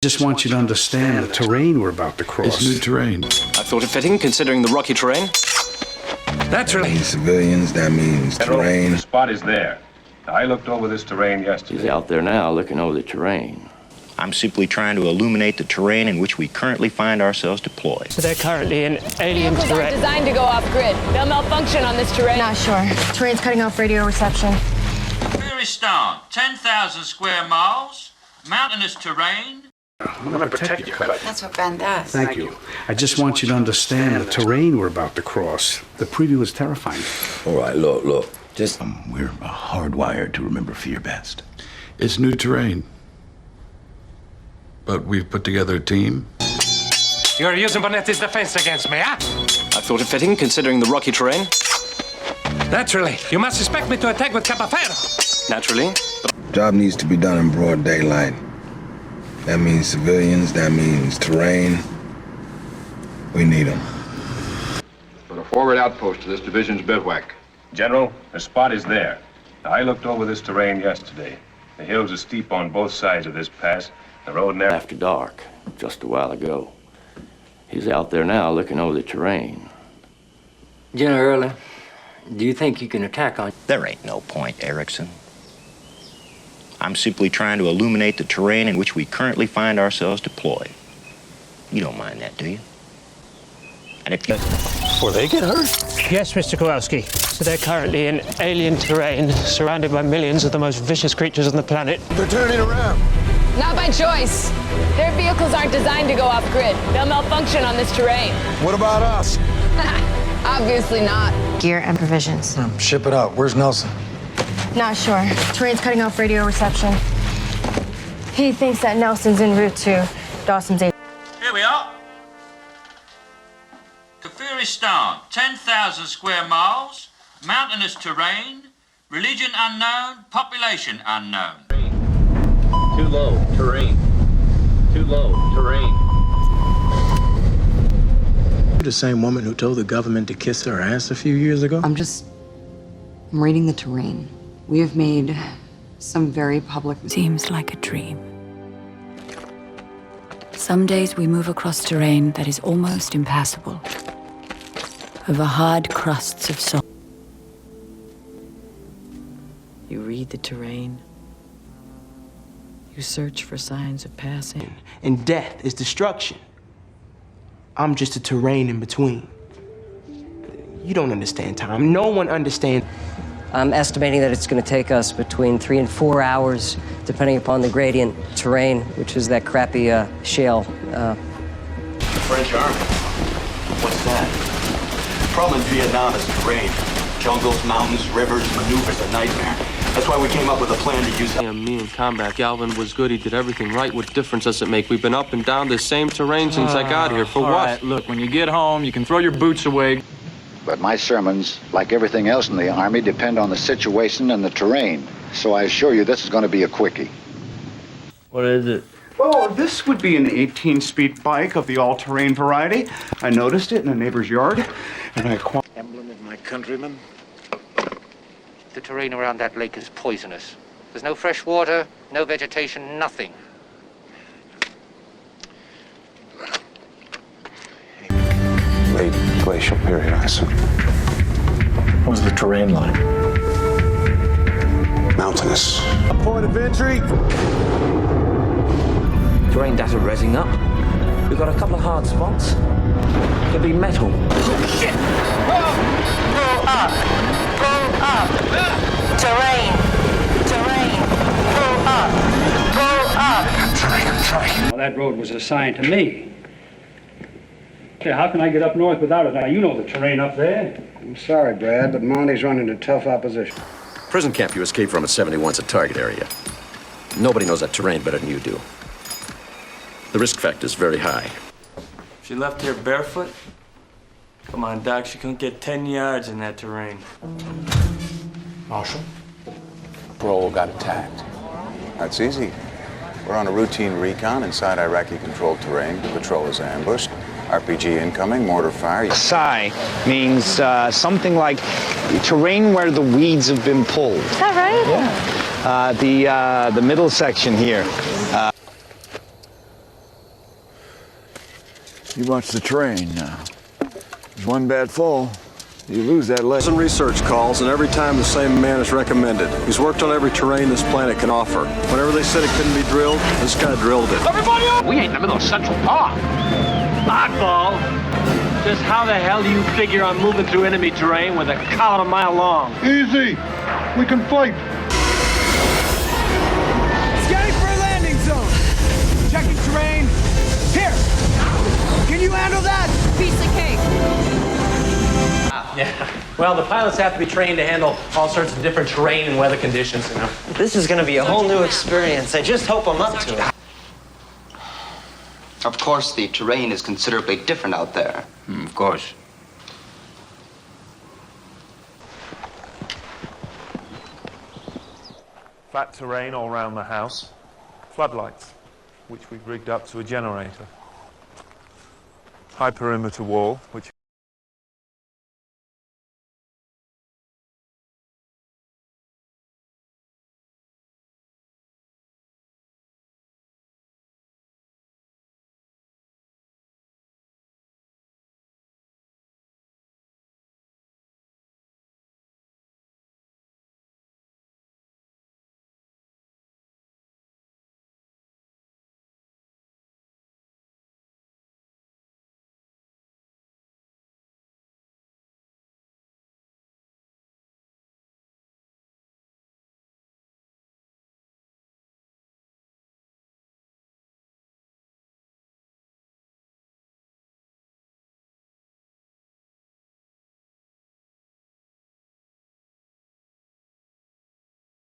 Just want you to understand the terrain we're about to cross. It's new terrain. I thought it fitting, considering the rocky terrain. Naturally. Civilians, that means terrain. The spot is there. I looked over this terrain yesterday. He's out there now looking over the terrain. I'm simply trying to illuminate the terrain in which we currently find ourselves deployed. So they're currently in alien Vehicles terrain. aren't designed to go off-grid. They'll malfunction on this terrain. Not sure. Terrain's cutting off radio reception. Pakistan, 10,000 square miles, mountainous terrain. I'm going to protect you. That's what Ben does. Thank you. I just want you to understand the terrain we're about to cross. The preview is terrifying. All right, look. Just... We're hardwired to remember fear best. It's new terrain. But we've put together a team. You're using Bonetti's defense against me, huh? I thought it fitting, considering the rocky terrain. Naturally. You must expect me to attack with Capafero. Naturally. Job needs to be done in broad daylight. That means civilians, that means terrain. We need them. Put a forward outpost to this division's bivouac. General, the spot is there. I looked over this terrain yesterday. The hills are steep on both sides of this pass. The road narrow. After dark, just a while ago. He's out there now looking over the terrain. General Early, do you think you can attack on... There ain't no point, Erickson. I'm simply trying to illuminate the terrain in which we currently find ourselves deployed. You don't mind that, do you? And if you... Before they get hurt? Yes, Mr. Kowalski. So they're currently in alien terrain, surrounded by millions of the most vicious creatures on the planet. They're turning around. Not by choice. Their vehicles aren't designed to go off-grid. They'll malfunction on this terrain. What about us? Obviously not. Gear and provisions. Ship it out. Where's Nelson? Not sure. Terrain's cutting off radio reception. He thinks that Nelson's en route to Dawson's Aid. Here we are. Kafiristan, 10,000 square miles, mountainous terrain, religion unknown, population unknown. Too low, terrain. Too low, terrain. You're the same woman who told the government to kiss her ass a few years ago? I'm reading the terrain. We have made some very public... Seems like a dream. Some days we move across terrain that is almost impassable, over hard crusts of salt. You read the terrain. You search for signs of passing. And death is destruction. I'm just a terrain in between. You don't understand time. No one understands. I'm estimating that it's going to take us between 3 and 4 hours, depending upon the gradient terrain, which is that crappy shale. The French Army. What's that? The problem in Vietnam is terrain. Jungles, mountains, rivers, maneuvers, a nightmare. That's why we came up with a plan to use... Me in combat. Galvin was good. He did everything right. What difference does it make? We've been up and down this same terrain since I got here. For what? Right, look, when you get home, you can throw your boots away. But my sermons, like everything else in the Army, depend on the situation and the terrain. So I assure you this is going to be a quickie. What is it? Well, this would be an 18-speed bike of the all-terrain variety. I noticed it in a neighbor's yard, and I acquired... Emblem of my countrymen. The terrain around that lake is poisonous. There's no fresh water, no vegetation, nothing. Late glacial period, I assume. What was the terrain like? Mountainous. A point of entry. Terrain data resing up. We've got a couple of hard spots. Could be metal. Oh, shit! Pull up! Pull up! Terrain! Terrain! Pull up! Pull up! I'm trying. Well, that road was assigned to me. Okay, how can I get up north without it? Now, you know the terrain up there. I'm sorry, Brad, but Monty's running into tough opposition. Prison camp you escaped from at 71's a target area. Nobody knows that terrain better than you do. The risk factor is very high. She left here barefoot? Come on, Doc, she couldn't get 10 yards in that terrain. Marshal, parole got attacked. That's easy. We're on a routine recon inside Iraqi-controlled terrain. The patrol is ambushed. RPG incoming, mortar fire. Sai means something like terrain where the weeds have been pulled. Is that right? Yeah. The middle section here. You watch the terrain now. There's one bad fall, you lose that leg. Some research calls, and every time the same man is recommended. He's worked on every terrain this planet can offer. Whenever they said it couldn't be drilled, this guy drilled it. Everybody up! We ain't in the middle of Central Park. Oddball. Just how the hell do you figure on moving through enemy terrain with a column a mile long? Easy. We can fight. Scanning for a landing zone. Checking terrain. Here. Can you handle that? Piece of cake. Yeah. Well, the pilots have to be trained to handle all sorts of different terrain and weather conditions, you know. This is going to be a whole new experience. I just hope I'm up to it. Of course, the terrain is considerably different out there. Of course. Flat terrain all around the house. Floodlights, which we've rigged up to a generator. High perimeter wall, which